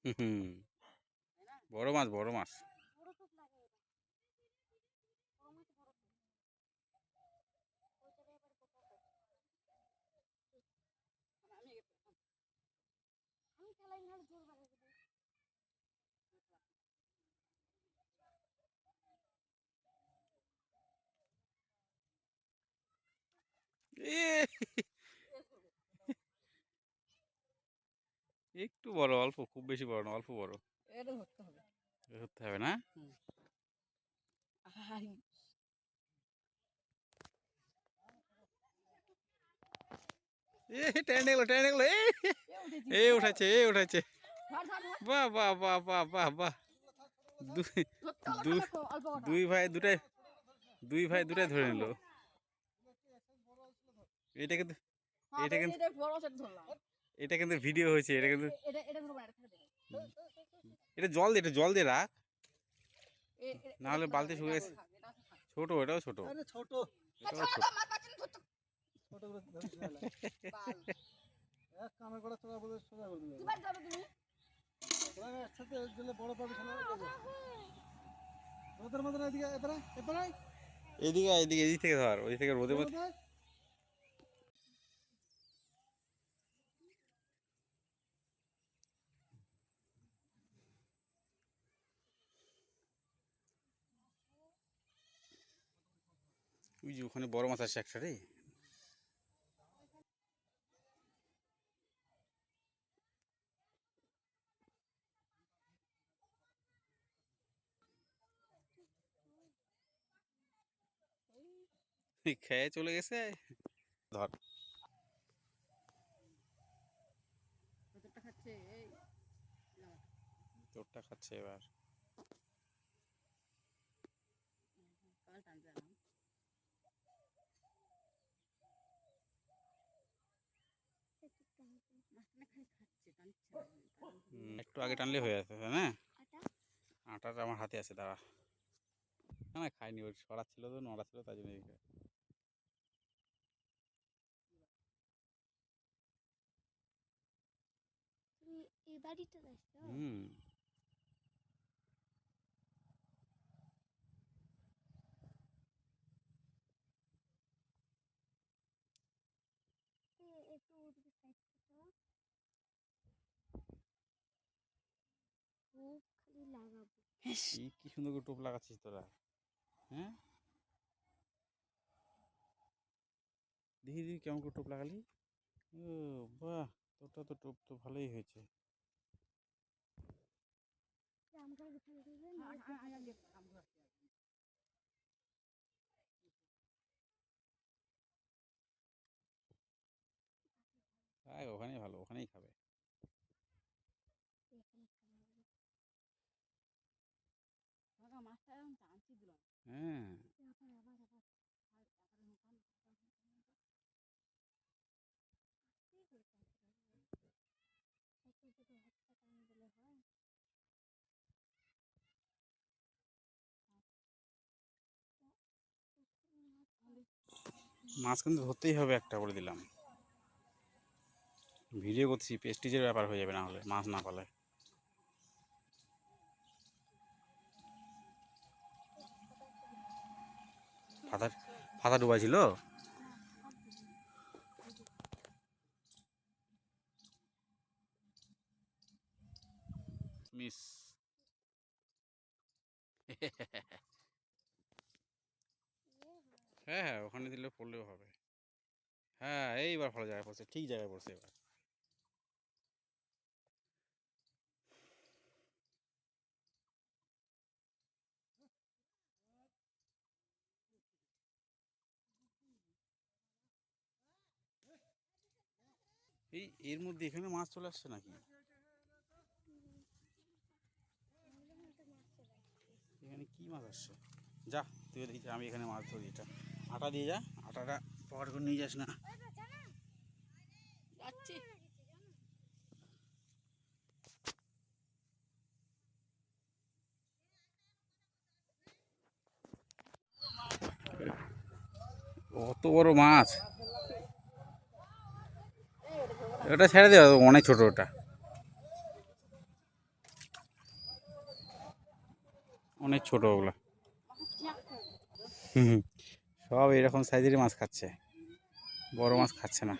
হুম, বড় মাছ বড় মাছ। এ একটু বড়, অল্প, খুব বেশি বড় না, অল্প বড়। এটা ধরতে হবে। ধরতে হবে না? হাই টেনে গেলো টেনে গেলো। এ উঠেছে এ উঠেছে। ধর ধর ধর বাহ বাহ বাহ বাহ বাহ বাহ। দুই ধরতে হবে দুই তো অল্প কথা। দুই ভাই দুটাই ধরে নিল। এটা কিন্তু হ্যাঁ এটা কিন্তু এটা বড় সেট ধরলাম। এটা কিন্তু ভিডিও হয়েছে। এটা কিন্তু এটা ধরবো না, এটা ছেড়ে দে। এটা জল দিয়ে রাখ, না এটা হলে থাক, বালতি এটা শুকিয়ে থাক, গেছে। এটা থাক। ছোট, এটাও ছোট, আরে ছোট এটাও ছোট। মার পাচ্ছি না, ধরতে ছোট করে ধরতে গেলে বাল। এক কামে করে তোরা বলে সোজা করে দিবে। কি বাদ যাবে তুমি? তোরা একসাথে দিলে বড় পাবি শালা দেবে। রোদের মধ্যে এদিকে এপারে এপারে এদিকে এদিক থেকে ধর, ওই থেকে রোদের রোদের মধ্যে। মধ্যে ওই যে ওখানে বড় মাছ আছে একটা রে। খেয়ে চলে গেছে। ধর, ভেতরটা খাচ্ছে এই নাও, তোরটা খাচ্ছে এবার। কাল টানতে না। মাঝখানে খালি খাচ্ছে, টানছে না। একটু আগে টানলে হয়ে যেত, তাই না? আটাটা আমার হাতে আছে, দাঁড়া। না না, খাইনি, ওই সরাচ্ছিল তো, নড়া ছিল, তাই জন্য এদিকে। এই বাড়িটা দেখছো? হুম। একটু ওদিকে সাইড করো। খুব খালি লাগাবো। কি সুন্দর করে টোপ লাগাচ্ছিস তোরা, হ্যাঁ? দেখি দেখি কেমন করে টোপ লাগালি। ও বাহ, তোরটা তো টোপ তো ভালোই হয়েছে। আমগুলো গুছিয়ে দেবে না? হ্যাঁ, ওখানেই ভালো, ওখানেই খাবে। মাছটা এখন টানছি দিলাম। হ্যাঁ, মাছ কিন্তু ধরতেই হবে একটা, বলে দিলাম। ভিডিও করছি, প্রেস্টিজের ব্যাপার হয়ে যাবে না হলে, মাছ না পালে। ফাদা ফাদা ডুবাই ছিল। মিস। হ্যাঁ হ্যাঁ, ওখানে দিলে পড়লেও হবে। হ্যাঁ, এইবার ভালো জায়গায় পড়ছে, ঠিক জায়গায় পড়ছে এবার। এর মধ্যে এখানে মাছ চলে আসছে নাকি? এখানে কি মাছ আসছে? যা, তুই দেখি, আমি এখানে মাছ ধরি। এটা আটা দিয়ে যা, আটাটা পকেট করে নিয়ে যাস না। যাচ্ছি। অত বড় মাছ, ওটা ছেড়ে দেওয়া, অনেক ছোট ওটা। অনেক ছোট ওগুলো। হুম হুম। সব এরকম সাইজেরই মাছ খাচ্ছে, বড় মাছ খাচ্ছে না।